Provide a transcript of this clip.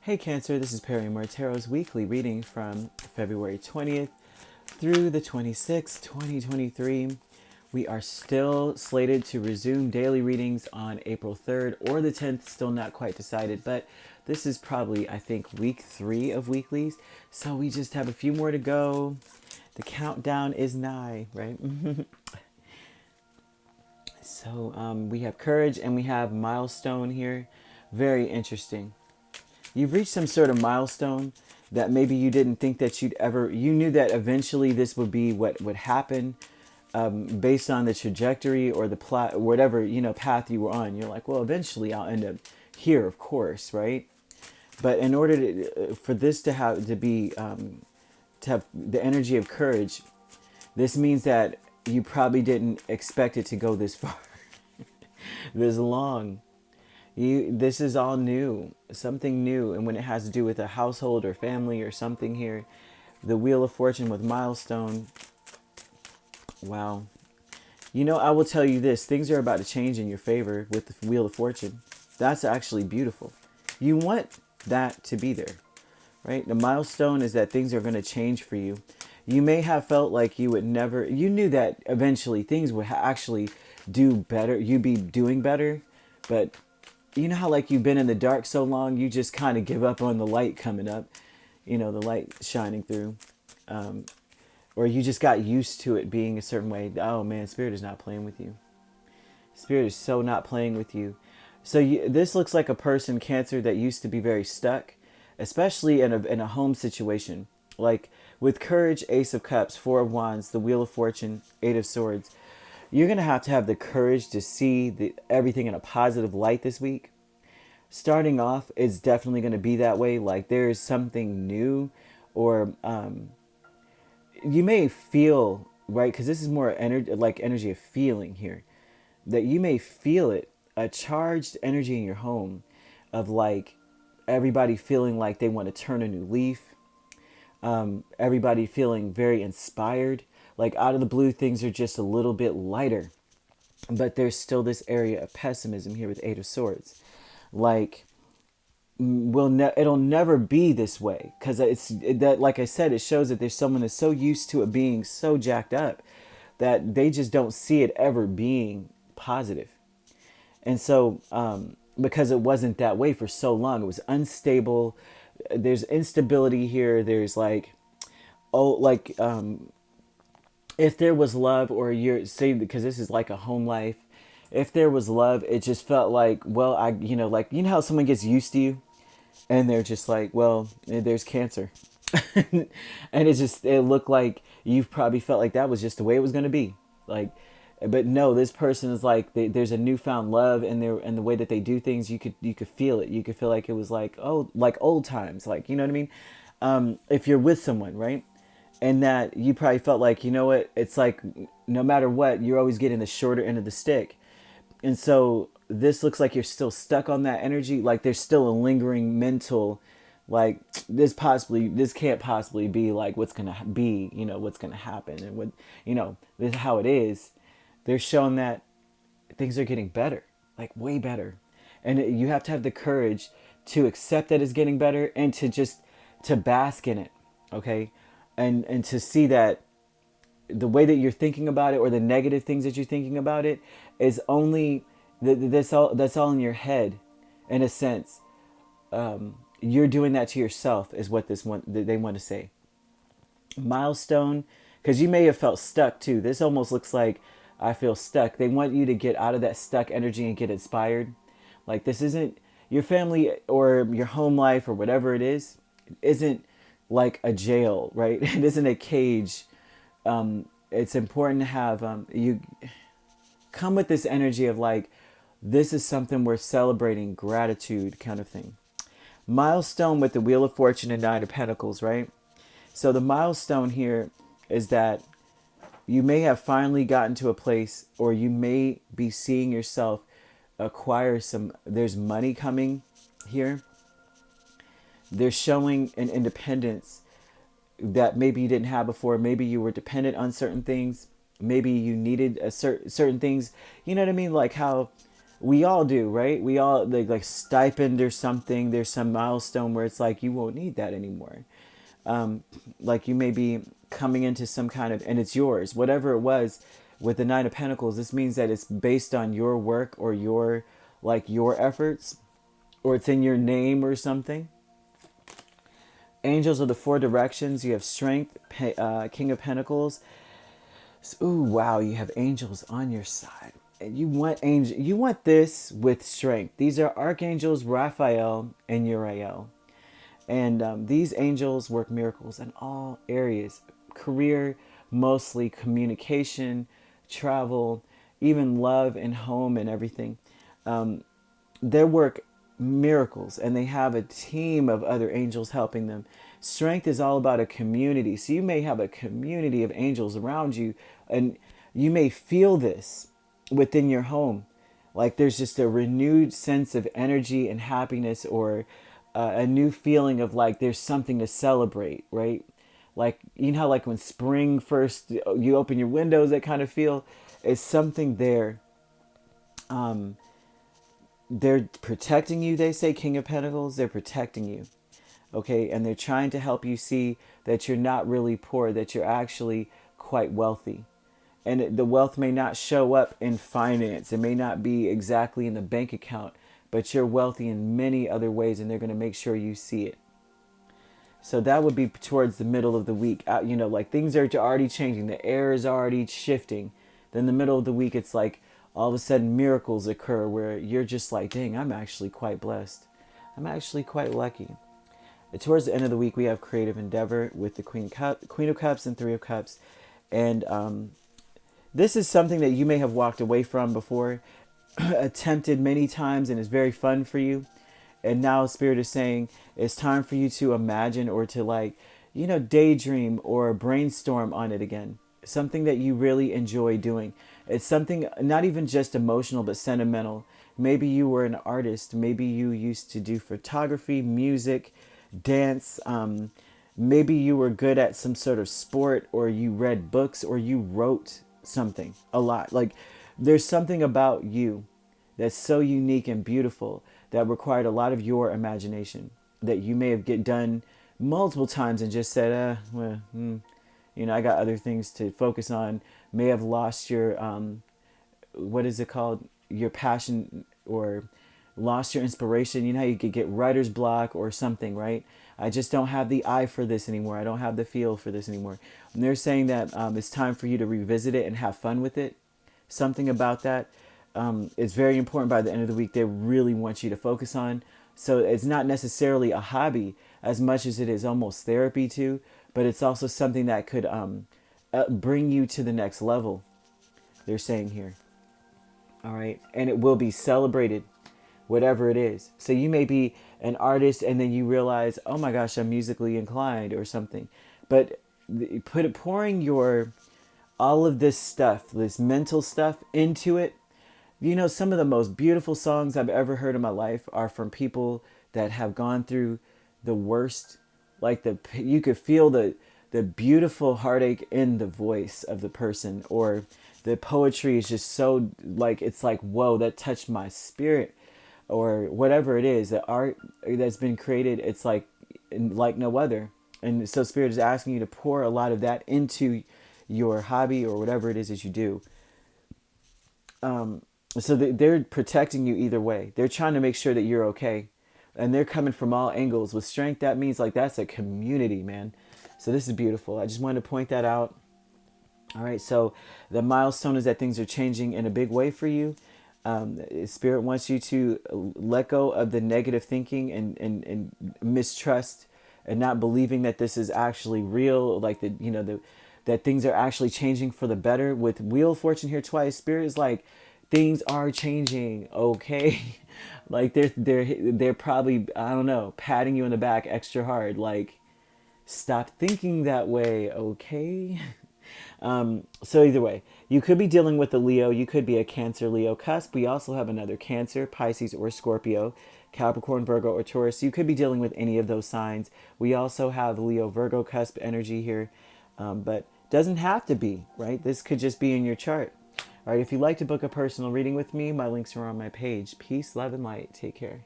Hey Cancer, this is Perrymore Tarot's weekly reading from February 20th through the 26th, 2023. We are still slated to resume daily readings on April 3rd or the 10th, still not quite decided, but this is probably, I think, week 3 of weeklies, so we just have a few more to go. The countdown is nigh, right? So we have courage and we have milestone here. Very interesting. You've reached some sort of milestone that maybe you didn't think that you knew that eventually this would be what would happen, based on the trajectory or the plot, whatever, path you were on. You're like, well, eventually I'll end up here, of course, right? But in order for this to have the energy of courage, this means that you probably didn't expect it to go this far, this long. This is all new, something new. And when it has to do with a household or family or something here, the Wheel of Fortune with milestone. Wow. I will tell you this, things are about to change in your favor with the Wheel of Fortune. That's actually beautiful. You want that to be there, right? The milestone is that things are going to change for you. You may have felt like you knew that eventually things would actually do better. You'd be doing better, but you know how like you've been in the dark so long, you just kind of give up on the light coming up, the light shining through. Or you just got used to it being a certain way. Oh man, Spirit is not playing with you. Spirit is so not playing with you. So this looks like a person, Cancer, that used to be very stuck, especially in a home situation. Like with courage, Ace of Cups, Four of Wands, the Wheel of Fortune, Eight of Swords. You're going to have the courage to see everything in a positive light this week. Starting off is definitely going to be that way. Like there is something new, or you may feel, right? Because this is more energy of feeling here. That you may feel it, a charged energy in your home of like everybody feeling like they want to turn a new leaf. Everybody feeling very inspired. Like out of the blue, things are just a little bit lighter. But there's still this area of pessimism here with Eight of Swords. Like, it'll never be this way. Because like I said, it shows that there's someone that's so used to it being so jacked up that they just don't see it ever being positive. And so, because it wasn't that way for so long, it was unstable. There's instability here. There's if there was love, or because this is like a home life, if there was love, it just felt like, well, how someone gets used to you and they're just like, well, there's Cancer. And it looked like you've probably felt like that was just the way it was going to be. Like, but no, this person is like, there's a newfound love and the way that they do things. You could feel it. You could feel like it was like, oh, like old times, like, you know what I mean? If you're with someone, right? And that you probably felt like, you know what, it's like no matter what, you're always getting the shorter end of the stick. And so this looks like you're still stuck on that energy. Like there's still a lingering mental, like this can't possibly be like what's going to be, what's going to happen. And this is how it is. They're showing that things are getting better, like way better. And you have to have the courage to accept that it's getting better and to bask in it. Okay. And to see that the way that you're thinking about it, or the negative things that you're thinking about it, is only that's all in your head, in a sense. You're doing that to yourself, is what they want to say. Milestone, because you may have felt stuck too. This almost looks like, I feel stuck. They want you to get out of that stuck energy and get inspired. Like this isn't your family or your home life or whatever it isn't like a jail, right? It isn't a cage. It's important to have you come with this energy of like, this is something worth celebrating, gratitude kind of thing. Milestone with the Wheel of Fortune and Nine of Pentacles, right? So the milestone here is that you may have finally gotten to a place, or you may be seeing yourself acquire there's money coming here. They're showing an independence that maybe you didn't have before. Maybe you were dependent on certain things. Maybe you needed certain things. You know what I mean? Like how We all do, right? We all like stipend or something. There's some milestone where it's like you won't need that anymore. Like you may be coming into some kind of, and it's yours, whatever it was. With the Nine of Pentacles, this means that it's based on your work or your, like your efforts, or it's in your name or something. Angels of the four directions. You have Strength, King of Pentacles. Ooh, wow! You have angels on your side, and you want angel. You want this with strength. These are archangels Raphael and Uriel. And these angels work miracles in all areas: career, mostly communication, travel, even love and home and everything. They work miracles, and they have a team of other angels helping them. Strength is all about a community. So you may have a community of angels around you, and you may feel this within your home. Like there's just a renewed sense of energy and happiness, or a new feeling of like there's something to celebrate, right? Like, you know how like when spring first, you open your windows, that kind of feel, is something there. They're protecting you, they say, King of Pentacles. They're protecting you, okay? And they're trying to help you see that you're not really poor, that you're actually quite wealthy. And the wealth may not show up in finance, it may not be exactly in the bank account, but you're wealthy in many other ways, and they're going to make sure you see it. So that would be towards the middle of the week. You know, like things are already changing. The air is already shifting. Then the middle of the week, it's like all of a sudden miracles occur where you're just like, dang, I'm actually quite blessed. I'm actually quite lucky. Towards the end of the week, we have creative endeavor with the Queen of Cups and Three of Cups. And this is something that you may have walked away from before, attempted many times, and is very fun for you. And now Spirit is saying it's time for you to imagine, or to like, you know, daydream or brainstorm on it again. Something that you really enjoy doing. It's something not even just emotional, but sentimental. Maybe you were an artist. Maybe you used to do photography, music, dance. Maybe you were good at some sort of sport, or you read books, or you wrote something a lot. Like there's something about you that's so unique and beautiful that required a lot of your imagination, that you may have get done multiple times and just said, you know, I got other things to focus on. May have lost your, what is it called? Your passion, or lost your inspiration. You know how you could get writer's block or something, right? I just don't have the eye for this anymore. I don't have the feel for this anymore. And they're saying that it's time for you to revisit it and have fun with it. Something about that is very important. By the end of the week, they really want you to focus on. So it's not necessarily a hobby as much as it is almost therapy too, but it's also something that could bring you to the next level, they're saying here. All right. And it will be celebrated, whatever it is. So you may be an artist and then you realize, oh my gosh, I'm musically inclined or something. But pouring your, all of this stuff, this mental stuff into it. You know, some of the most beautiful songs I've ever heard in my life are from people that have gone through the worst. Like you could feel the beautiful heartache in the voice of the person, or the poetry is just so like, it's like, whoa, that touched my spirit, or whatever it is. The art that's been created, it's like no other. And so Spirit is asking you to pour a lot of that into your hobby or whatever it is that you do. So they're protecting you either way. They're trying to make sure that you're okay. And they're coming from all angles. With strength, that means like that's a community, man. So this is beautiful. I just wanted to point that out. All right, so the milestone is that things are changing in a big way for you. Spirit wants you to let go of the negative thinking and mistrust, and not believing that this is actually real, like that things are actually changing for the better. With Wheel of Fortune here twice, Spirit is like, things are changing, okay? Like they're probably, I don't know, patting you in the back extra hard, like, stop thinking that way, okay? So either way, you could be dealing with a Leo. You could be a Cancer, Leo cusp. We also have another Cancer, Pisces, or Scorpio, Capricorn, Virgo, or Taurus. You could be dealing with any of those signs. We also have Leo, Virgo cusp energy here, but doesn't have to be, right? This could just be in your chart. All right, if you'd like to book a personal reading with me, my links are on my page. Peace, love, and light. Take care.